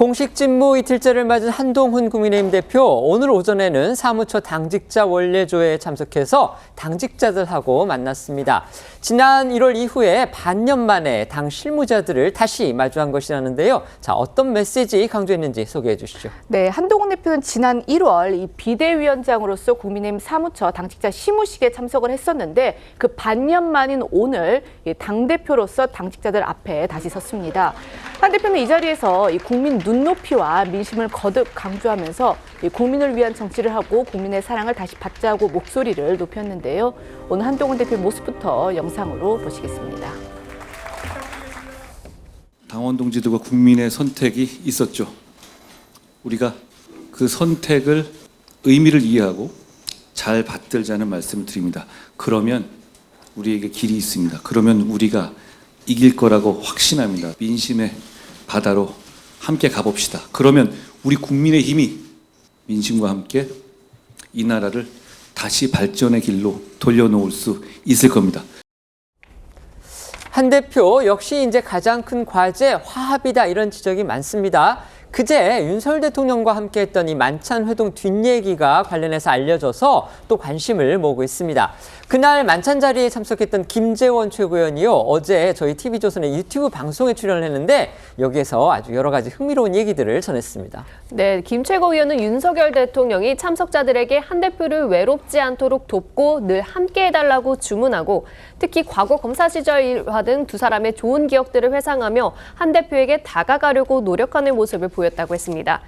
공식 직무 이틀째를 맞은 한동훈 국민의힘 대표, 오늘 오전에는 사무처 당직자 원례조회에 참석해서 당직자들하고 만났습니다. 지난 1월 이후에 반년 만에 당 실무자들을 다시 마주한 것이라는데요. 자, 어떤 메시지 강조했는지 소개해 주시죠. 네, 한동훈 대표는 지난 1월 이 비대위원장으로서 국민의힘 사무처 당직자 시무식에 참석을 했었는데 그 반년 만인 오늘 당대표로서 당직자들 앞에 다시 섰습니다. 한 대표는 이 자리에서 이 국민 눈높이와 민심을 거듭 강조하면서 이 국민을 위한 정치를 하고 국민의 사랑을 다시 받자고 목소리를 높였는데요. 오늘 한동훈 대표의 모습부터 영상으로 보시겠습니다. 당원 동지들과 국민의 선택이 있었죠. 우리가 그 선택을 의미를 이해하고 잘 받들자는 말씀을 드립니다. 그러면 우리에게 길이 있습니다. 그러면 우리가 이길 거라고 확신합니다. 민심의 바다로 함께 가봅시다. 그러면 우리 국민의 힘이 민심과 함께 이 나라를 다시 발전의 길로 돌려놓을 수 있을 겁니다. 한 대표 역시 이제 가장 큰 과제 화합이다, 이런 지적이 많습니다. 그제 윤석열 대통령과 함께했던 이 만찬 회동 뒷얘기가 관련해서 알려져서 또 관심을 모으고 있습니다. 그날 만찬 자리에 참석했던 김재원 최고위원이요, 어제 저희 TV조선의 유튜브 방송에 출연을 했는데 여기에서 아주 여러 가지 흥미로운 얘기들을 전했습니다. 네, 김 최고위원은 윤석열 대통령이 참석자들에게 한 대표를 외롭지 않도록 돕고 늘 함께 해달라고 주문하고, 특히 과거 검사 시절 일화 등 두 사람의 좋은 기억들을 회상하며 한 대표에게 다가가려고 노력하는 모습을 보였다고 했습니다.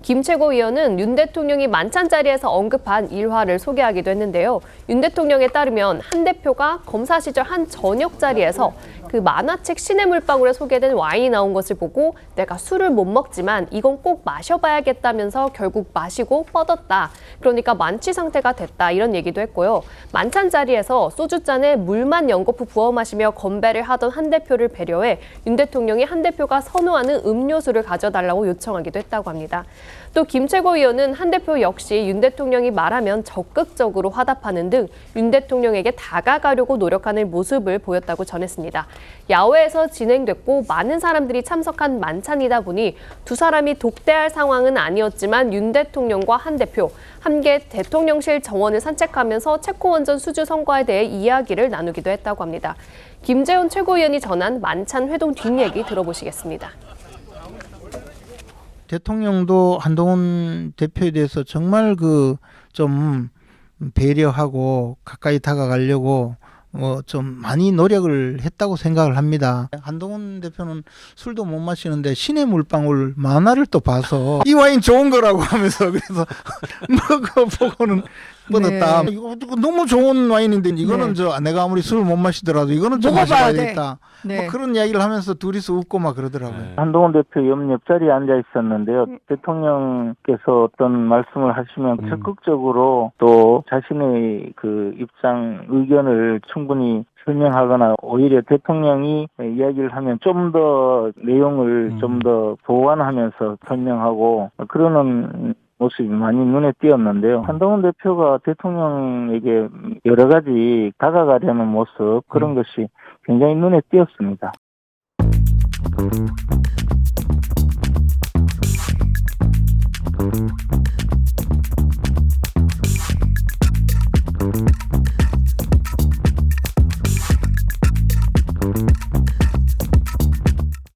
김 최고위원은 윤 대통령이 만찬 자리에서 언급한 일화를 소개하기도 했는데요. 윤 대통령에 따르면 한 대표가 검사 시절 한 저녁 자리에서 그 만화책 신의 물방울에 소개된 와인이 나온 것을 보고 내가 술을 못 먹지만 이건 꼭 마셔봐야겠다면서 결국 마시고 뻗었다. 그러니까 만취 상태가 됐다, 이런 얘기도 했고요. 만찬 자리에서 소주잔에 물만 연거푸 부어 마시며 건배를 하던 한 대표를 배려해 윤 대통령이 한 대표가 선호하는 음료수를 가져달라고 요청하기도 했다고 합니다. 또 김 최고위원은 한 대표 역시 윤 대통령이 말하면 적극적으로 화답하는 등 윤 대통령에게 다가가려고 노력하는 모습을 보였다고 전했습니다. 야외에서 진행됐고 많은 사람들이 참석한 만찬이다 보니 두 사람이 독대할 상황은 아니었지만 윤 대통령과 한 대표 함께 대통령실 정원을 산책하면서 체코원전 수주 성과에 대해 이야기를 나누기도 했다고 합니다. 김재원 최고위원이 전한 만찬 회동 뒷얘기 들어보시겠습니다. 대통령도 한동훈 대표에 대해서 정말 좀 배려하고 가까이 다가가려고 좀 많이 노력을 했다고 생각을 합니다. 한동훈 대표는 술도 못 마시는데 신의 물방울 만화를 또 봐서 이 와인 좋은 거라고 하면서 그래서 먹어보고는 뻗었다. 네. 이거 너무 좋은 와인인데 이거는 네. 내가 아무리 술을 못 마시더라도 이거는 좀 먹어봐야 마셔야 돼. 되겠다. 네. 그런 이야기를 하면서 둘이서 웃고 막 그러더라고요. 한동훈 대표 옆자리에 앉아 있었는데요. 대통령께서 어떤 말씀을 하시면 적극적으로 또 자신의 그 입장, 의견을 충분히 설명하거나 오히려 대통령이 이야기를 하면 좀 더 내용을 좀 더 보완하면서 설명하고 그러는 모습이 많이 눈에 띄었는데요. 한동훈 대표가 대통령에게 여러 가지 다가가려는 모습, 그런 것이 굉장히 눈에 띄었습니다.